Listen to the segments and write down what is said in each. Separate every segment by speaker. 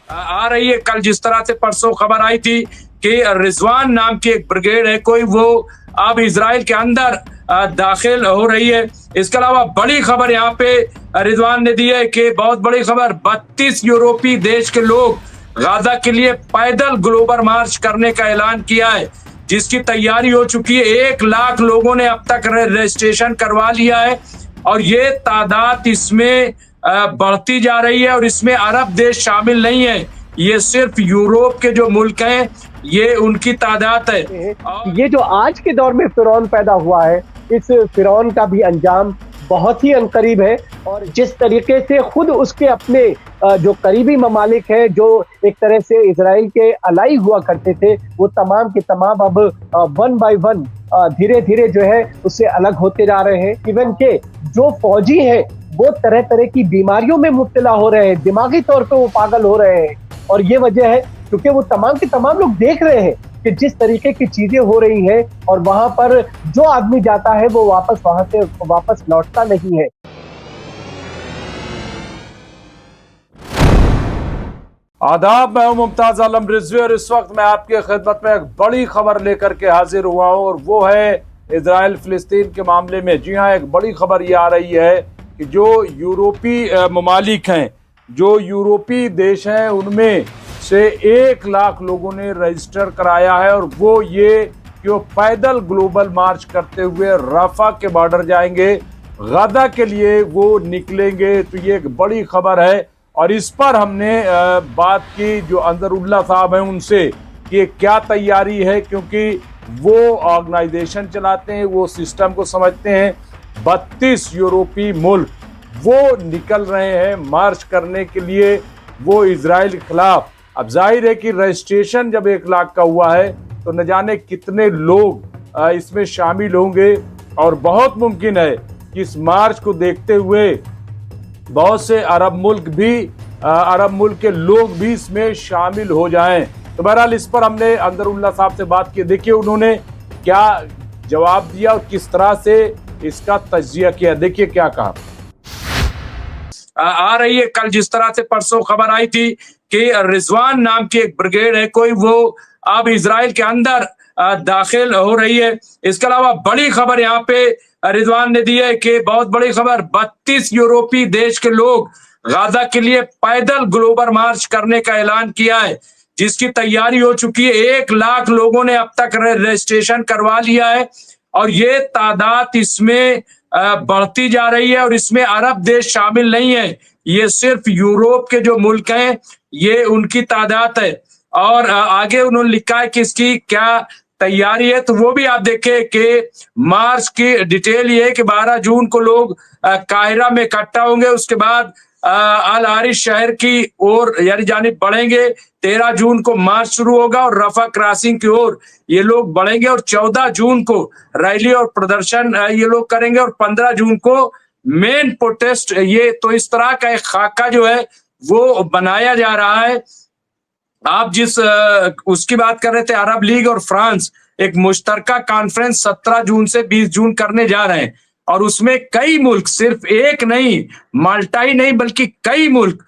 Speaker 1: आ रही है। कल जिस तरह से परसों खबर आई थी कि रिजवान नाम की एक ब्रिगेड है कोई, वो अब इजराइल के अंदर दाखिल हो रही है। इसके अलावा बड़ी खबर यहाँ पे रिजवान ने दी है कि बहुत बड़ी खबर, 32 यूरोपीय देश के लोग गाजा के लिए पैदल ग्लोबल मार्च करने का ऐलान किया है, जिसकी तैयारी हो चुकी है। 1 लाख लोगों ने अब तक रजिस्ट्रेशन करवा लिया है और ये तादाद इसमें बढ़ती जा रही है। और इसमें अरब देश शामिल नहीं है, ये सिर्फ यूरोप के जो मुल्क हैं ये उनकी तादाद है।
Speaker 2: ये जो आज के दौर में फिरौन पैदा हुआ है, इस फिरौन का भी अंजाम बहुत ही अनकरीब है। और जिस तरीके से खुद उसके अपने जो करीबी ममालिक हैं, जो एक तरह से इजराइल के अलाई हुआ करते थे, वो तमाम के तमाम अब वन बाय वन धीरे धीरे जो है उससे अलग होते जा रहे हैं। इवन के जो फौजी हैं वो तरह तरह की बीमारियों में मुब्तला हो रहे हैं, दिमागी तौर पर वो पागल हो रहे हैं। और ये वजह है क्योंकि वो तमाम के तमाम लोग देख रहे हैं कि जिस तरीके की चीजें हो रही हैं और वहां पर जो आदमी जाता है वो वहां से वापस लौटता नहीं है।
Speaker 3: आदाब, मैं हूं मुमताज आलम रिजवी और इस वक्त मैं आपके खिदमत में एक बड़ी खबर लेकर के हाजिर हुआ हूं और वो है इजराइल फिलिस्तीन के मामले में। जी हां, एक बड़ी खबर ये आ रही है कि जो यूरोपीय ममालिक हैं, जो यूरोपीय देश हैं, उनमें से 1 लाख लोगों ने रजिस्टर कराया है और वो ये कि वो पैदल ग्लोबल मार्च करते हुए राफा के बॉर्डर जाएंगे, गाजा के लिए वो निकलेंगे। तो ये एक बड़ी खबर है और इस पर हमने बात की जो अंजरुल्लाह साहब हैं उनसे कि क्या तैयारी है, क्योंकि वो ऑर्गेनाइजेशन चलाते हैं, वो सिस्टम को समझते हैं। 32 यूरोपीय मुल्क वो निकल रहे हैं मार्च करने के लिए, वो इजराइल के खिलाफ। अब जाहिर है कि रजिस्ट्रेशन जब 1 लाख का हुआ है तो न जाने कितने लोग इसमें शामिल होंगे और बहुत मुमकिन है कि इस मार्च को देखते हुए बहुत से अरब मुल्क के लोग भी इसमें शामिल हो जाएं। तो बहरहाल इस पर हमने अंजरुल्लाह साहब से बात की। देखिए उन्होंने क्या जवाब दिया और किस तरह से इसका तज्जिया किया, देखिए क्या कहा।
Speaker 1: आ रही है। कल जिस तरह से परसों खबर आई थी कि रिजवान नाम की एक ब्रिगेड है कोई, वो अब इजराइल के अंदर दाखिल हो रही है। इसके अलावा बड़ी खबर यहाँ पे रिजवान ने दी है कि बहुत बड़ी खबर, 32 यूरोपीय देश के लोग गाजा के लिए पैदल ग्लोबल मार्च करने का ऐलान किया है, जिसकी तैयारी हो चुकी है। 1 लाख लोगों ने अब तक रजिस्ट्रेशन करवा लिया है और ये तादाद इसमें बढ़ती जा रही है। और इसमें अरब देश शामिल नहीं है, ये सिर्फ यूरोप के जो मुल्क हैं ये उनकी तादाद है। और आगे उन्होंने लिखा है कि इसकी क्या तैयारी है, तो वो भी आप देखें कि मार्च की डिटेल ये है कि 12 जून को लोग काहिरा में इकट्ठा होंगे, उसके बाद अल आरिश शहर की ओर यानी जानिब बढ़ेंगे। 13 जून को मार्च शुरू होगा और रफा क्रॉसिंग की ओर ये लोग बढ़ेंगे और 14 जून को रैली और प्रदर्शन ये लोग करेंगे और 15 जून को मेन प्रोटेस्ट। ये तो इस तरह का एक खाका जो है वो बनाया जा रहा है। आप जिस उसकी बात कर रहे थे, अरब लीग और फ्रांस एक मुश्तरका कॉन्फ्रेंस 17 जून से 20 जून करने जा रहे हैं और उसमें कई मुल्क, सिर्फ एक नहीं, माल्टा ही नहीं बल्कि कई मुल्क।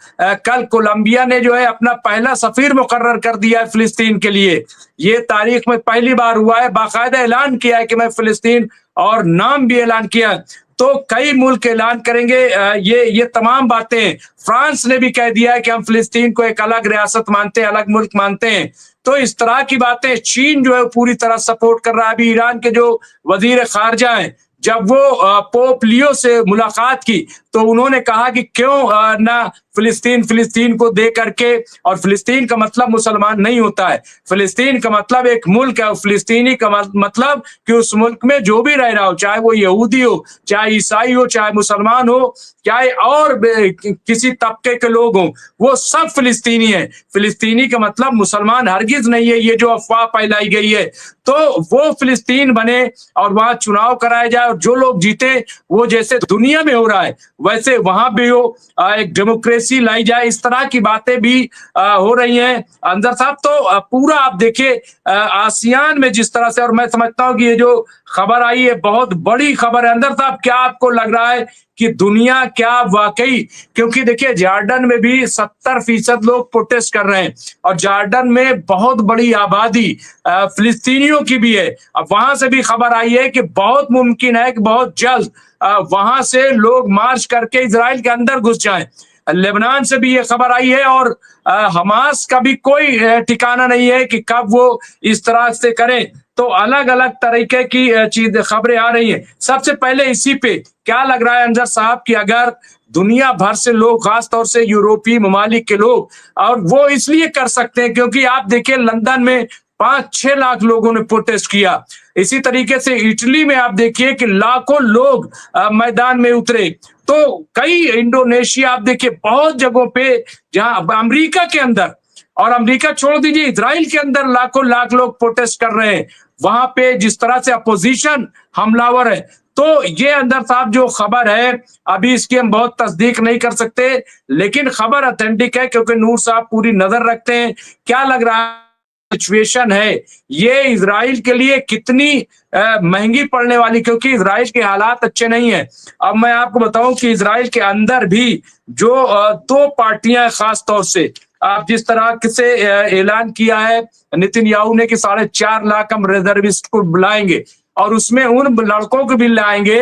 Speaker 1: कल कोलंबिया ने जो है अपना पहला सफीर मुकर्रर कर दिया है फिलिस्तीन के लिए। ये तारीख में पहली बार हुआ है, बाकायदा ऐलान किया है कि मैं फिलिस्तीन, और नाम भी ऐलान किया है। तो कई मुल्क ऐलान करेंगे। ये तमाम बातें फ्रांस ने भी कह दिया है कि हम फिलिस्तीन को एक अलग रियासत मानते हैं, अलग मुल्क मानते हैं। तो इस तरह की बातें चीन जो है पूरी तरह सपोर्ट कर रहा है। अभी ईरान के जो वजीर खारजा हैं, जब वो पोप लियो से मुलाकात की तो उन्होंने कहा कि क्यों ना फिलिस्तीन को दे करके, और फिलिस्तीन का मतलब मुसलमान नहीं होता है, फिलिस्तीन का मतलब एक मुल्क है। फिलिस्तीनी का मतलब कि उस मुल्क में जो भी रह रहा हो, चाहे वो यहूदी हो, चाहे ईसाई हो, चाहे मुसलमान हो, चाहे और किसी तबके के लोग हों, वो सब फिलिस्तीनी है। फिलिस्तीनी का मतलब मुसलमान हरगिज नहीं है, ये जो अफवाह फैलाई गई है। तो वो फिलिस्तीन बने और वहां चुनाव कराया जाए और जो लोग जीते वो जैसे दुनिया में हो रहा है वैसे वहां भी हो, एक डेमोक्रेसी लाई जाए। इस तरह की बातें भी हो रही हैं। अंदर साहब तो पूरा आप देखिए आसियान में जिस तरह से, और मैं समझता हूं कि ये जो खबर आई है, बहुत बड़ी खबर है। अंदर साहब, क्या आपको लग रहा है कि दुनिया क्या वाकई, क्योंकि देखिए जॉर्डन में भी 70% लोग प्रोटेस्ट कर रहे हैं और जॉर्डन में बहुत बड़ी आबादी फिलिस्तीनियों की भी है। अब वहां से भी खबर आई है कि बहुत मुमकिन है कि बहुत जल्द वहां से लोग मार्च करके इजराइल के अंदर घुस जाएं। लेबनान से भी ये खबर आई है और हमास का भी कोई ठिकाना नहीं है कि कब वो इस तरह से करें। तो अलग अलग तरीके की चीज खबरें आ रही हैं। सबसे पहले इसी पे क्या लग रहा है अंजर साहब कि अगर दुनिया भर से लोग, खास तौर से यूरोपीय ममालिक के लोग, और वो इसलिए कर सकते हैं क्योंकि आप देखिए लंदन में 5-6 लाख लोगों ने प्रोटेस्ट किया। इसी तरीके से इटली में आप देखिए कि लाखों लोग मैदान में उतरे। तो कई, इंडोनेशिया आप देखिए, बहुत जगहों पे, जहां अमेरिका के अंदर, और अमेरिका छोड़ दीजिए, इजराइल के अंदर लाखों लाख लोग प्रोटेस्ट कर रहे हैं। वहां पे जिस तरह से अपोजिशन हमलावर है। तो ये अंदर साहब जो खबर है, अभी इसकी हम बहुत तस्दीक नहीं कर सकते, लेकिन खबर ऑथेंटिक है क्योंकि नूर साहब पूरी नजर रखते हैं। क्या लग रहा है सिचुएशन है ये इजराइल के लिए कितनी महंगी पड़ने वाली, क्योंकि इजराइल के हालात अच्छे नहीं है। अब मैं आपको बताऊं कि इजराइल के अंदर भी जो दो पार्टियां, खास तौर से आप जिस तरह से ऐलान किया है नेतन्याहू ने कि 4.5 लाख हम रिजर्विस्ट को बुलाएंगे और उसमें उन लड़कों को भी लाएंगे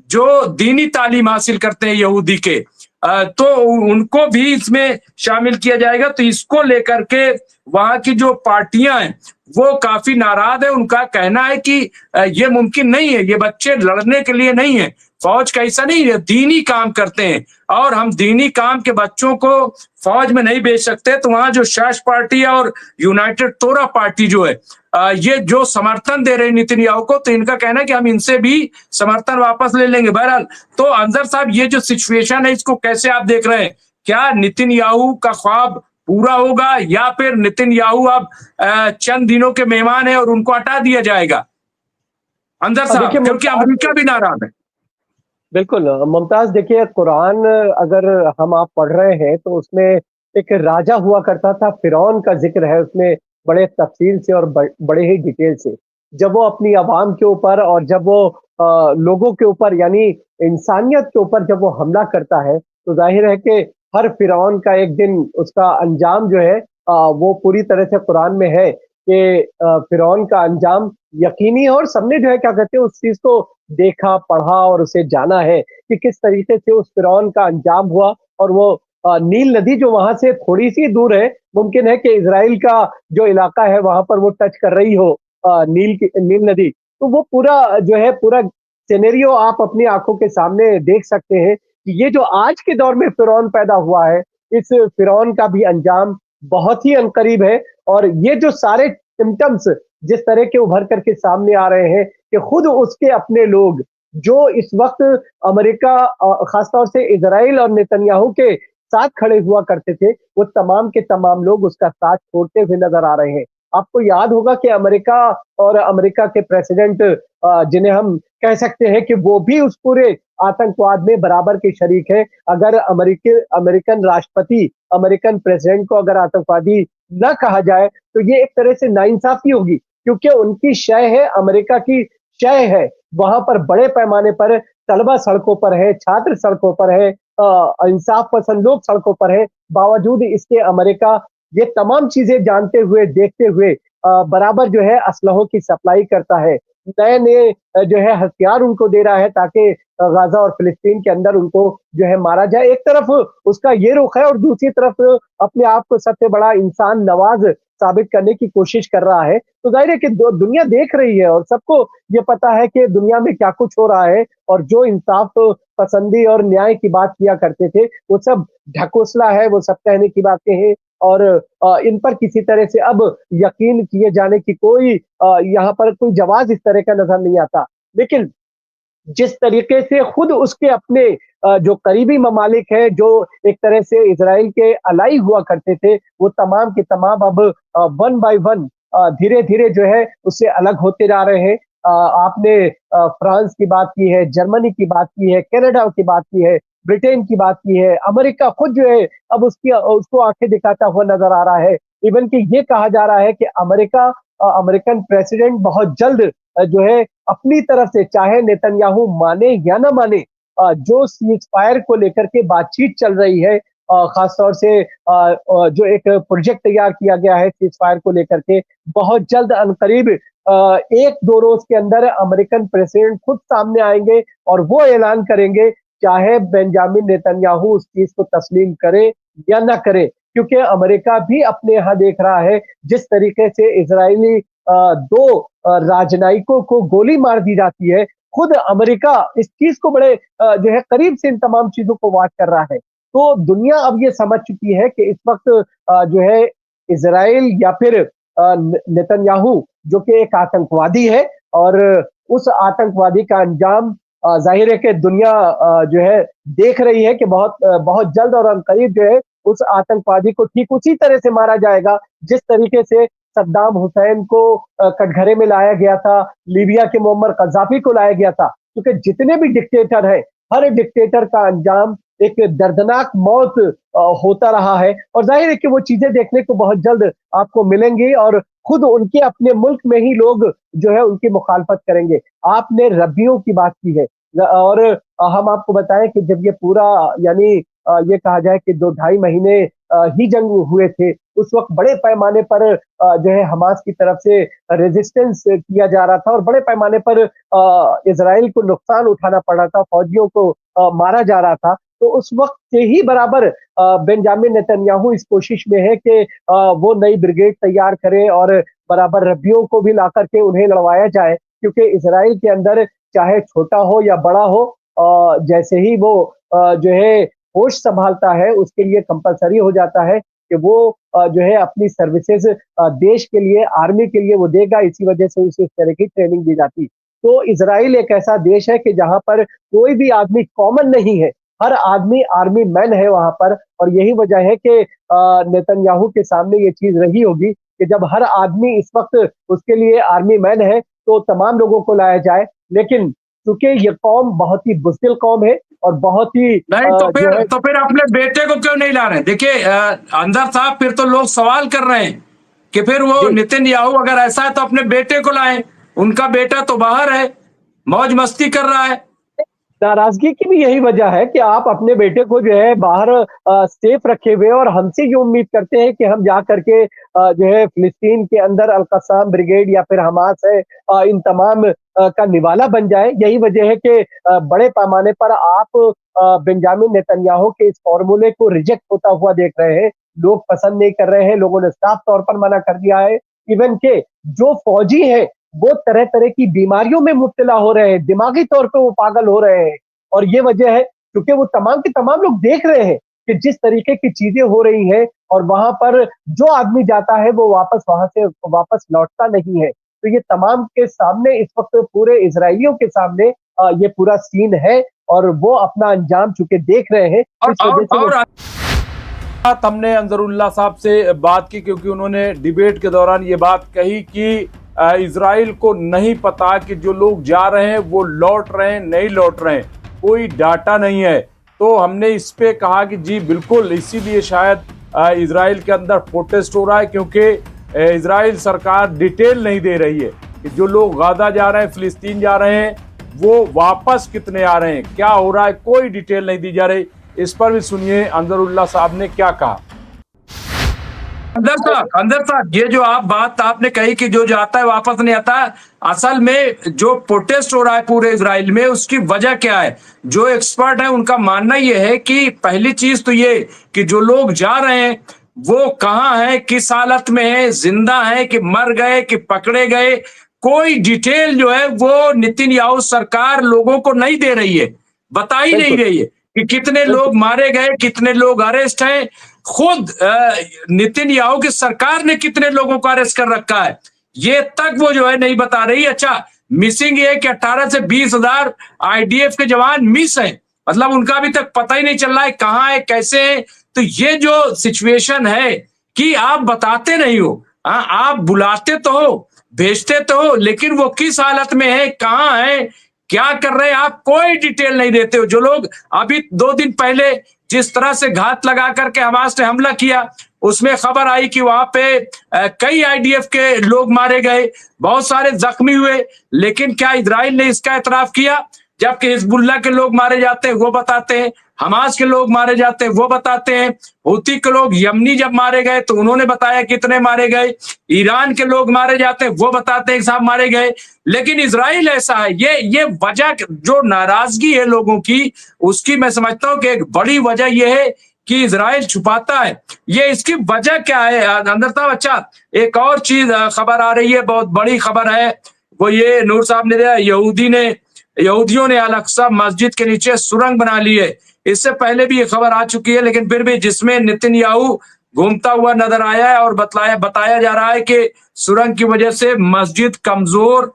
Speaker 1: जो दीनी तालीम हासिल करते हैं यहूदी के, तो उनको भी इसमें शामिल किया जाएगा। तो इसको लेकर के वहां की जो पार्टियां हैं वो काफी नाराज है। उनका कहना है कि ये मुमकिन नहीं है, ये बच्चे लड़ने के लिए नहीं है, फौज का ऐसा नहीं है, दीनी काम करते हैं और हम दीनी काम के बच्चों को फौज में नहीं भेज सकते। तो वहां जो शास पार्टी है और यूनाइटेड तोरा पार्टी जो है, ये जो समर्थन दे रहे हैं नेतन्याहू को, तो इनका कहना है कि हम इनसे भी समर्थन वापस ले लेंगे। बहरहाल, तो अंजर साहब ये जो सिचुएशन है इसको कैसे आप देख रहे हैं? क्या नेतन्याहू का ख्वाब पूरा होगा या फिर नेतन्याहू अब चंद दिनों के मेहमान है और उनको हटा दिया जाएगा? अंजर साहब, क्योंकि अमेरिका भी नाराज है।
Speaker 2: बिल्कुल मुमताज, देखिए कुरान अगर हम आप पढ़ रहे हैं तो उसमें एक राजा हुआ करता था, फिरौन का जिक्र है उसमें बड़े तफसील से और बड़े ही डिटेल से। जब वो अपनी आवाम के ऊपर और जब वो लोगों के ऊपर यानी इंसानियत के ऊपर जब वो हमला करता है तो जाहिर है कि हर फिरौन का एक दिन उसका अंजाम जो है वो पूरी तरह से कुरान में है कि फिरौन का अंजाम यकीनी है और सबने जो है क्या कहते हैं उस चीज को देखा, पढ़ा और उसे जाना है कि किस तरीके से उस फिरौन का अंजाम हुआ। और वो नील नदी जो वहां से थोड़ी सी दूर है, मुमकिन है कि इजराइल का जो इलाका है वहां पर वो टच कर रही हो नील नदी, तो वो पूरा जो है पूरा सिनेरियो आप अपनी आंखों के सामने देख सकते हैं कि ये जो आज के दौर में फिरौन पैदा हुआ है, इस फिरौन का भी अंजाम बहुत ही अनकरीब है। और ये जो सारे सिम्टम्स जिस तरह के उभर करके सामने आ रहे हैं कि खुद उसके अपने लोग जो इस वक्त अमेरिका खासतौर से इजराइल और नेतन्याहू के साथ खड़े हुआ करते थे, वो तमाम के तमाम लोग उसका साथ छोड़ते हुए नजर आ रहे हैं। आपको याद होगा कि अमेरिका और अमेरिका के प्रेसिडेंट जिन्हें हम कह सकते हैं कि वो भी उस पूरे आतंकवाद में बराबर के शरीक है। अगर अमेरिकन राष्ट्रपति, अमेरिकन प्रेसिडेंट को अगर आतंकवादी न कहा जाए तो ये एक तरह से नाइंसाफी होगी, क्योंकि उनकी शय है, अमेरिका की शय है। वहां पर बड़े पैमाने पर तलबा सड़कों पर है, छात्र सड़कों पर है, इंसाफ पसंद लोग सड़कों पर है। बावजूद इसके अमेरिका ये तमाम चीजें जानते हुए, देखते हुए बराबर जो है असलहों की सप्लाई करता है, नए नए जो है हथियार उनको दे रहा है ताकि गाजा और फिलिस्तीन के अंदर उनको जो है मारा जाए। एक तरफ उसका ये रुख है और दूसरी तरफ अपने आप को सबसे बड़ा इंसान नवाज साबित करने की कोशिश कर रहा है। तो जाहिर है कि दुनिया देख रही है और सबको ये पता है कि दुनिया में क्या कुछ हो रहा है। और जो इंसाफ पसंदी और न्याय की बात किया करते थे वो सब ढकोसला है, वो सब कहने की बातें हैं और इन पर किसी तरह से अब यकीन किए जाने की कोई यहाँ पर कोई जवाब इस तरह का नजर नहीं आता। लेकिन जिस तरीके से खुद उसके अपने जो करीबी ममालिक है, जो एक तरह से इजराइल के अलाई हुआ करते थे, वो तमाम के तमाम अब वन बाय वन धीरे धीरे जो है उससे अलग होते जा रहे हैं। आपने फ्रांस की बात की है, जर्मनी की बात की है, कनाडा की बात की है, ब्रिटेन की बात की है, अमेरिका खुद जो है अब उसको आंखें दिखाता हुआ नजर आ रहा है। इवन कि ये कहा जा रहा है कि अमेरिकन प्रेसिडेंट बहुत जल्द जो है अपनी तरफ से, चाहे नेतन्याहू माने या ना माने, जो सीज फायर को लेकर के बातचीत चल रही है, खासतौर से जो एक प्रोजेक्ट तैयार किया गया है सीज फायर को लेकर के, बहुत जल्द अनकरीब 1-2 रोज के अंदर अमेरिकन प्रेसिडेंट खुद सामने आएंगे और वो ऐलान करेंगे, चाहे बेंजामिन नेतन्याहू उस चीज को तस्लीम करे या ना करे, क्योंकि अमेरिका भी अपने यहाँ देख रहा है जिस तरीके से इजरायली 2 राजनयिकों को गोली मार दी जाती है, खुद अमेरिका इस चीज को बड़े जो है करीब से इन तमाम चीजों को वॉच कर रहा है। तो दुनिया अब ये समझ चुकी है कि इस वक्त जो है इजराइल या फिर नेतन्याहू जो कि एक आतंकवादी है, और उस आतंकवादी का अंजाम जाहिर है कि दुनिया जो है देख रही है कि बहुत जल्द और अनकरीब जो है उस आतंकवादी को ठीक उसी तरह से मारा जाएगा जिस तरीके से सद्दाम हुसैन को कटघरे में लाया गया था, लीबिया के मुअम्मर कज़ाफी को लाया गया था। क्योंकि जितने भी डिक्टेटर हैं, हर डिक्टेटर का अंजाम एक दर्दनाक मौत होता रहा है, और जाहिर है कि वो चीजें देखने को बहुत जल्द आपको मिलेंगी, और खुद उनके अपने मुल्क में ही लोग जो है उनकी मुखालफत करेंगे। आपने रब्बियों की बात की है, और हम आपको बताएं कि जब ये पूरा यानी ये कहा जाए कि 2-2.5 महीने ही जंग हुए थे, उस वक्त बड़े पैमाने पर जो है हमास की तरफ से रेजिस्टेंस किया जा रहा था और बड़े पैमाने पर इजराइल को नुकसान उठाना पड़ रहा था, फौजियों को मारा जा रहा था। तो उस वक्त से ही बराबर बेंजामिन नेतन्याहू इस कोशिश में है कि वो नई ब्रिगेड तैयार करे और बराबर रब्बियों को भी ला करके उन्हें लड़वाया जाए, क्योंकि इजराइल के अंदर चाहे छोटा हो या बड़ा हो, जैसे ही वो जो है होश संभालता है, उसके लिए कंपलसरी हो जाता है कि वो जो है अपनी सर्विसेज देश के लिए, आर्मी के लिए वो देगा। इसी वजह से उसे इस तरह की ट्रेनिंग दी जाती। तो इजराइल एक ऐसा देश है कि जहां पर कोई भी आदमी कॉमन नहीं है, हर आदमी आर्मी मैन है वहां पर, और यही वजह है कि नेतन्याहू के सामने ये चीज रही होगी कि जब हर आदमी इस वक्त उसके लिए आर्मी मैन है तो तमाम लोगों को लाया जाए। लेकिन चूंकि ये कौम बहुत ही बुज़दिल कौम है और बहुत ही
Speaker 1: नहीं, तो
Speaker 2: जो है
Speaker 1: फिर अपने बेटे को क्यों नहीं ला रहे? देखिए अंदर साहब, फिर तो लोग सवाल कर रहे हैं कि फिर वो
Speaker 2: जी,
Speaker 1: नेतन्याहू अगर ऐसा है तो अपने बेटे को लाएं। उनका बेटा तो बाहर है, मौज मस्ती कर रहा है।
Speaker 2: नाराजगी की भी यही वजह है कि आप अपने बेटे को जो है बाहर सेफ रखे हुए, और हमसे ये उम्मीद करते हैं कि हम जा करके जो है फिलिस्तीन के अंदर अल-कस्साम ब्रिगेड या फिर हमास है, इन तमाम का निवाला बन जाए। यही वजह है कि बड़े पैमाने पर आप बेंजामिन नेतन्याहू के इस फॉर्मूले को रिजेक्ट होता हुआ देख रहे हैं। लोग पसंद नहीं कर रहे हैं, लोगों ने साफ तौर पर मना कर दिया है। इवन के जो फौजी हैं वो तरह-तरह की बीमारियों में मुब्तला हो रहे हैं, दिमागी तौर पे वो पागल हो रहे हैं, और ये वजह है क्योंकि वो तमाम के तमाम लोग देख रहे हैं कि जिस तरीके की चीजें हो रही हैं, और वहां पर जो आदमी जाता है वो वापस वहां से वापस लौटता नहीं है। तो ये तमाम के सामने इस वक्त पूरे इजराइलियों के सामने ये पूरा सीन है, और वो अपना अंजाम चूंकि देख रहे हैं,
Speaker 1: और
Speaker 2: इस वजह से वो
Speaker 3: बात हमने अंजरुल्लाह साहब से बात की क्योंकि उन्होंने डिबेट के दौरान ये बात कही कि इजराइल को नहीं पता कि जो लोग जा रहे हैं वो लौट रहे हैं नहीं लौट रहे हैं, कोई डाटा नहीं है। तो हमने इस पे कहा कि जी बिल्कुल, इसीलिए शायद इजराइल के अंदर प्रोटेस्ट हो रहा है, क्योंकि इजराइल सरकार डिटेल नहीं दे रही है कि जो लोग गाजा जा रहे हैं, फिलिस्तीन जा रहे हैं, वो वापस कितने आ रहे हैं, क्या हो रहा है, कोई डिटेल नहीं दी जा रही। इस पर भी सुनिए अंजरुल्लाह साहब ने क्या कहा।
Speaker 1: अंदर साहब, ये जो बात आपने कही कि जो जाता है वापस नहीं आता, असल में जो प्रोटेस्ट हो रहा है पूरे इजराइल में, उसकी वजह क्या है? जो एक्सपर्ट है उनका मानना ये है कि पहली चीज तो ये कि जो लोग जा रहे हैं वो कहाँ हैं, किस हालत में है, जिंदा है कि मर गए कि पकड़े गए, कोई डिटेल जो है वो नेतन्याहू सरकार लोगों को नहीं दे रही है, बता ही नहीं रही है कि कितने लोग मारे गए, कितने लोग अरेस्ट हैं। खुद नेतन्याहू की सरकार ने कितने लोगों को अरेस्ट कर रखा है, ये तक वो जो है नहीं बता रही। अच्छा, मिसिंग ये है कि 18 से 20,000 आईडीएफ के जवान मिस हैं, मतलब उनका अभी तक पता ही नहीं चल रहा है कहाँ है, कैसे है। तो ये जो सिचुएशन है कि आप बताते नहीं हो, आप बुलाते तो हो, भेजते तो हो, लेकिन वो किस हालत में है, कहाँ है, क्या कर रहे हैं, आप कोई डिटेल नहीं देते हो। जो लोग अभी 2 दिन पहले जिस तरह से घात लगा करके हमास ने हमला किया, उसमें खबर आई कि वहां पे कई आईडीएफ के लोग मारे गए, बहुत सारे जख्मी हुए। लेकिन क्या इजराइल ने इसका एतराफ किया? जबकि हिजबुल्लाह के लोग मारे जाते हैं वो बताते हैं, हमास के लोग मारे जाते हैं वो बताते हैं, हूती के लोग यमनी जब मारे गए तो उन्होंने बताया कितने मारे गए, ईरान के लोग मारे जाते हैं वो बताते हैं साहब मारे गए। लेकिन इजराइल ऐसा है, ये वजह जो नाराजगी है लोगों की, उसकी मैं समझता हूं कि एक बड़ी वजह यह है कि इजराइल छुपाता है। ये इसकी वजह क्या है अंदर साहब? अच्छा, एक और चीज खबर आ रही है, बहुत बड़ी खबर है, वो ये नूर साहब ने दिया, यहूदियों ने अल-अक्सा मस्जिद के नीचे सुरंग बना ली है। इससे पहले भी ये खबर आ चुकी है, लेकिन फिर भी जिसमें नेतन्याहू घूमता हुआ नजर आया है और बताया जा रहा है कि सुरंग की वजह से मस्जिद कमजोर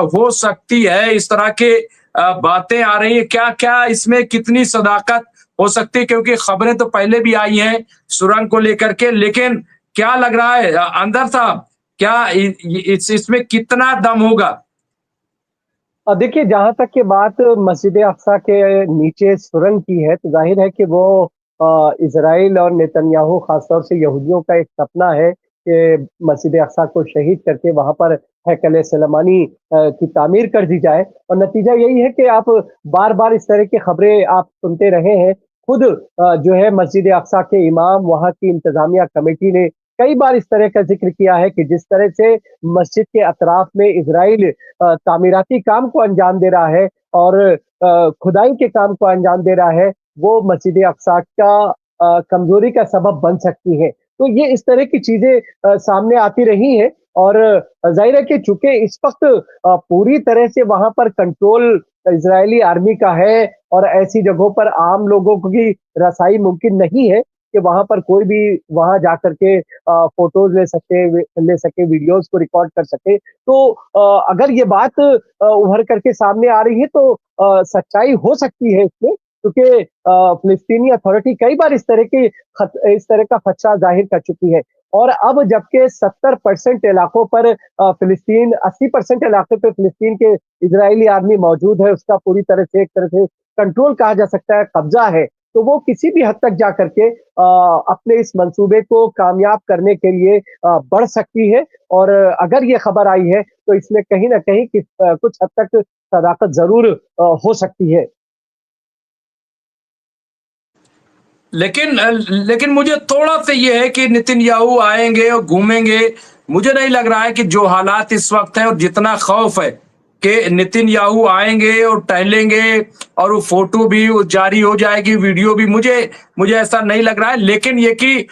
Speaker 1: हो सकती है। इस तरह के बातें आ रही है। क्या क्या इसमें कितनी सदाकत हो सकती है? क्योंकि खबरें तो पहले भी आई हैं सुरंग को लेकर के, लेकिन क्या लग रहा है अंदर साहब, क्या इसमें कितना दम होगा?
Speaker 2: देखिए, जहां तक की बात मस्जिद अक्सा के नीचे सुरंग की है, तो जाहिर है कि वो इजराइल और नेतन्याहू, खासतौर से यहूदियों का एक सपना है कि मस्जिद अक्सा को शहीद करके वहां पर हैकल सुलेमानी की तामीर कर दी जाए। और नतीजा यही है कि आप बार बार इस तरह की खबरें आप सुनते रहे हैं। खुद जो है मस्जिद अक्सा के इमाम, वहां की इंतजामिया कमेटी ने कई बार इस तरह का जिक्र किया है कि जिस तरह से मस्जिद के अतराफ में इजराइल तामीराती काम को अंजाम दे रहा है और खुदाई के काम को अंजाम दे रहा है, वो मस्जिद अक्सा का कमजोरी का सबब बन सकती है। तो ये इस तरह की चीजें सामने आती रही हैं और जाहिर है कि चूंकि इस वक्त पूरी तरह से वहां पर कंट्रोल इजरायली आर्मी का है और ऐसी जगहों पर आम लोगों की रसाई मुमकिन नहीं है कि वहां पर कोई भी वहां जाकर के फोटोज ले सके, वीडियोस को रिकॉर्ड कर सके। तो अगर ये बात उभर करके सामने आ रही है तो सच्चाई हो सकती है इसमें, क्योंकि फिलिस्तीनी अथॉरिटी कई बार इस तरह का खदशा जाहिर कर चुकी है। और अब जबकि 70% इलाकों पर फिलिस्तीन, 80% इलाके पे फिलिस्तीन के इजरायली आर्मी मौजूद है, उसका पूरी तरह से एक तरह से कंट्रोल कहा जा सकता है, कब्जा है। तो वो किसी भी हद तक जाकर के अपने इस मंसूबे को कामयाब करने के लिए बढ़ सकती है। और अगर ये खबर आई है तो इसमें कहीं ना कहीं कुछ हद तक सदाकत जरूर हो सकती है।
Speaker 1: लेकिन मुझे थोड़ा सा ये है कि नेतन्याहू आएंगे और घूमेंगे। मुझे नहीं लग रहा है कि जो हालात इस वक्त है और जितना खौफ है कि नेतन्याहू आएंगे और टहलेंगे और वो फोटो भी वो जारी हो जाएगी, वीडियो भी, मुझे ऐसा नहीं लग रहा है। लेकिन ये कि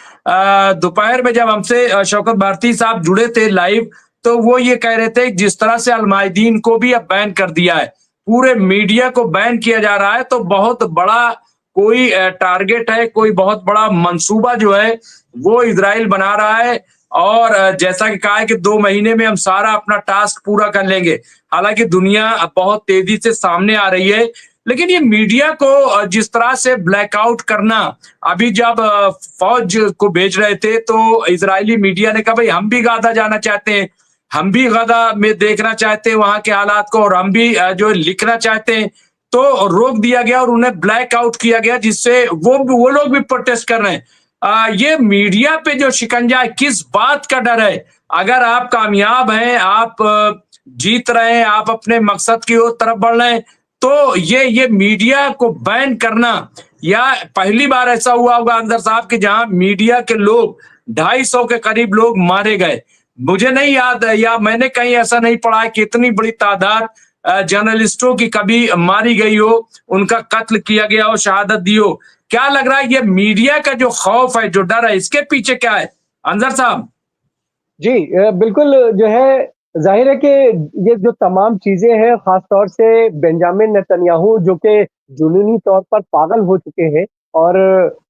Speaker 1: दोपहर में जब हमसे शौकत भारती साहब जुड़े थे लाइव, तो वो ये कह रहे थे जिस तरह से अलमायदीन को भी अब बैन कर दिया है, पूरे मीडिया को बैन किया जा रहा है, तो बहुत बड़ा कोई टारगेट है, कोई बहुत बड़ा मंसूबा जो है वो इजराइल बना रहा है। और जैसा कि कहा है कि 2 महीने में हम सारा अपना टास्क पूरा कर लेंगे। हालांकि दुनिया बहुत तेजी से सामने आ रही है, लेकिन ये मीडिया को जिस तरह से ब्लैकआउट करना, अभी जब फौज को भेज रहे थे तो इजरायली मीडिया ने कहा भाई हम भी गाजा जाना चाहते हैं, हम भी गाजा में देखना चाहते हैं वहां के हालात को, और हम भी जो लिखना चाहते हैं, तो रोक दिया गया और उन्हें ब्लैक आउट किया गया, जिससे वो लोग भी प्रोटेस्ट कर रहे हैं। ये मीडिया पे जो शिकंजा है, किस बात का डर है? अगर आप कामयाब हैं, आप जीत रहे हैं, आप अपने मकसद की ओर तरफ बढ़ रहे हैं, तो ये मीडिया को बैन करना, या पहली बार ऐसा हुआ होगा अंदर साहब कि जहां मीडिया के लोग 250 के करीब लोग मारे गए। मुझे नहीं याद है या मैंने कहीं ऐसा नहीं पढ़ा है कि इतनी बड़ी तादाद जर्नलिस्टों की कभी मारी गई हो, उनका कत्ल किया गया हो, शहादत दी हो। क्या लग रहा है ये मीडिया का जो खौफ है, जो डर है, इसके पीछे क्या है अंजर साहब?
Speaker 2: जी, बिल्कुल जो है, जाहिर है कि ये जो तमाम चीजें हैं, खास तौर से बेंजामिन नेतन्याहू जो कि जुनूनी तौर पर पागल हो चुके हैं। और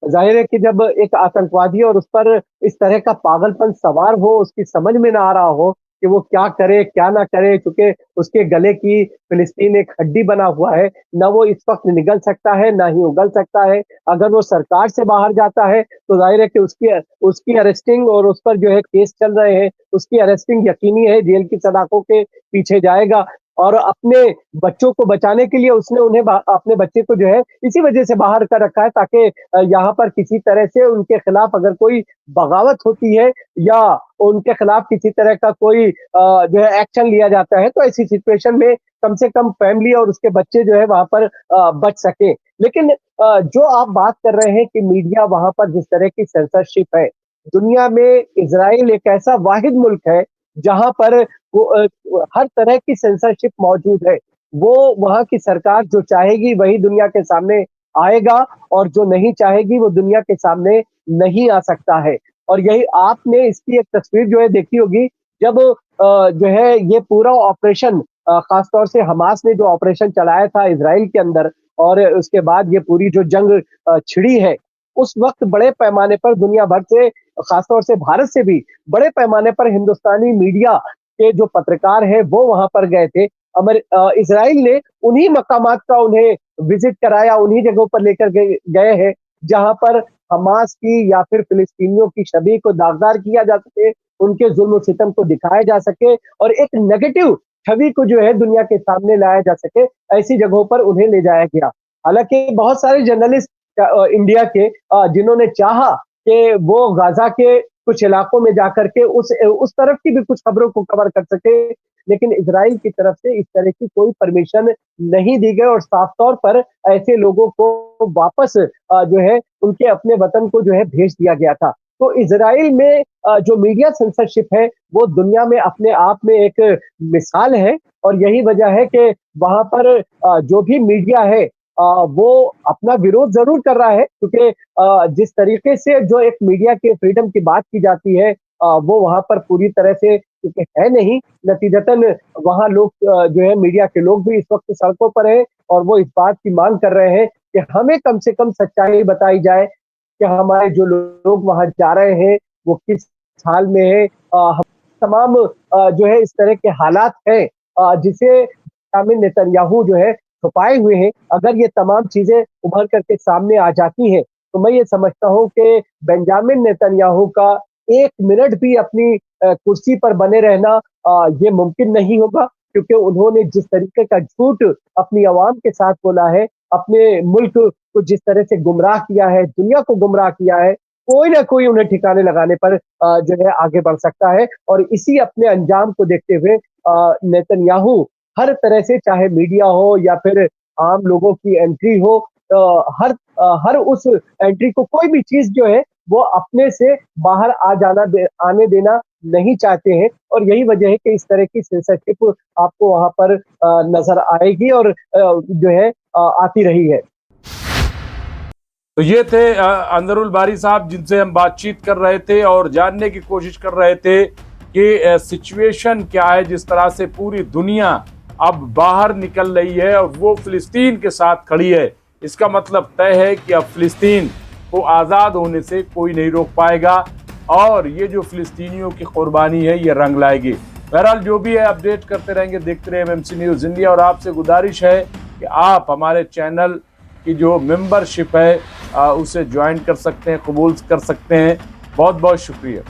Speaker 2: जाहिर है कि जब एक आतंकवादी और उस पर इस तरह का पागलपन सवार हो, उसकी समझ में ना आ रहा हो कि वो क्या करे क्या ना करे, क्योंकि उसके गले की फिलिस्तीन एक हड्डी बना हुआ है, ना वो इस वक्त निगल सकता है ना ही उगल सकता है। अगर वो सरकार से बाहर जाता है तो जाहिर है कि उसकी अरेस्टिंग और उस पर जो है केस चल रहे हैं, उसकी अरेस्टिंग यकीनी है, जेल की सलाखों के पीछे जाएगा। और अपने बच्चों को बचाने के लिए उसने उन्हें अपने बच्चे को जो है इसी वजह से बाहर कर रखा है, ताकि यहाँ पर किसी तरह से उनके खिलाफ अगर कोई बगावत होती है या उनके खिलाफ किसी तरह का कोई जो है एक्शन लिया जाता है, तो ऐसी सिचुएशन में कम से कम फैमिली और उसके बच्चे जो है वहां पर बच सके। लेकिन जो आप बात कर रहे हैं कि मीडिया वहां पर जिस तरह की सेंसरशिप है, दुनिया में इजराइल एक ऐसा वाहिद मुल्क है जहां पर हर तरह की सेंसरशिप मौजूद है। वो वहां की सरकार जो चाहेगी वही दुनिया के सामने आएगा और जो नहीं चाहेगी वो दुनिया के सामने नहीं आ सकता है। और यही आपने इसकी एक तस्वीर जो है देखी होगी, जब जो है ये पूरा ऑपरेशन खासतौर से हमास ने जो ऑपरेशन चलाया था इजराइल के अंदर और उसके बाद ये पूरी जो जंग छिड़ी है, उस वक्त बड़े पैमाने पर दुनिया भर से खासतौर से भारत से भी बड़े पैमाने पर हिंदुस्तानी मीडिया के जो पत्रकार हैं वो वहां पर गए थे। इजराइल ने उन्हीं मकामात का उन्हें विजिट कराया, उन्हीं जगहों पर लेकर गए हैं जहां पर हमास की या फिर फिलिस्तीनियों की छवि को दागदार किया जा सके, उनके जुल्म और सितम को दिखाया जा सके और एक नेगेटिव छवि को जो है दुनिया के सामने लाया जा सके, ऐसी जगहों पर उन्हें ले जाया गया। हालांकि बहुत सारे जर्नलिस्ट इंडिया के जिन्होंने चाहा कि वो गाजा के कुछ इलाकों में जाकर के उस तरफ की भी कुछ खबरों को कवर कर सके, लेकिन इजराइल की तरफ से इस तरह की कोई परमिशन नहीं दी गई और साफ तौर पर ऐसे लोगों को वापस जो है उनके अपने वतन को जो है भेज दिया गया था। तो इजराइल में जो मीडिया सेंसरशिप है वो दुनिया में अपने आप में एक मिसाल है और यही वजह है कि वहां पर जो भी मीडिया है वो अपना विरोध जरूर कर रहा है, क्योंकि जिस तरीके से जो एक मीडिया के फ्रीडम की बात की जाती है वो वहां पर पूरी तरह से क्योंकि है नहीं, नतीजतन वहां लोग जो है मीडिया के लोग भी इस वक्त सड़कों पर हैं और वो इस बात की मांग कर रहे हैं कि हमें कम से कम सच्चाई बताई जाए कि हमारे जो लोग वहां जा रहे हैं वो किस हाल में है। तमाम जो है इस तरह के हालात हैं जिसे बेंजामिन नेतन्याहू जो है छुपाए हुए हैं, अगर ये तमाम चीजें उभर करके सामने आ जाती हैं तो मैं ये समझता हूं कि बेंजामिन नेतन्याहू का एक मिनट भी अपनी कुर्सी पर बने रहना ये मुमकिन नहीं होगा, क्योंकि उन्होंने जिस तरीके का झूठ अपनी आवाम के साथ बोला है, अपने मुल्क को जिस तरह से गुमराह किया है, दुनिया को गुमराह किया है, कोई ना कोई उन्हें ठिकाने लगाने पर जो है आगे बढ़ सकता है। और इसी अपने अंजाम को देखते हुए नेतन्याहू हर तरह से, चाहे मीडिया हो या फिर आम लोगों की एंट्री हो, हर उस एंट्री को कोई भी चीज जो है वो अपने से बाहर आने देना नहीं चाहते हैं और यही वजह है कि इस तरह की सेंसरशिप आपको वहां पर नजर आएगी और जो है आती रही है।
Speaker 3: तो ये थे अंदरुल बारी साहब, जिनसे हम बातचीत कर रहे थे और जानने की कोशिश कर रहे थे कि सिचुएशन क्या है, जिस तरह से पूरी दुनिया अब बाहर निकल रही है और वो फिलिस्तीन के साथ खड़ी है। इसका मतलब तय है कि अब फिलिस्तीन को आज़ाद होने से कोई नहीं रोक पाएगा और ये जो फिलिस्तीनियों की कुर्बानी है ये रंग लाएगी। बहरहाल जो भी है अपडेट करते रहेंगे, देखते रहे एमएमसी न्यूज़ इंडिया। और आपसे गुजारिश है कि आप हमारे चैनल की जो मेंबरशिप है उसे ज्वाइन कर सकते हैं, कबूल कर सकते हैं। बहुत बहुत शुक्रिया।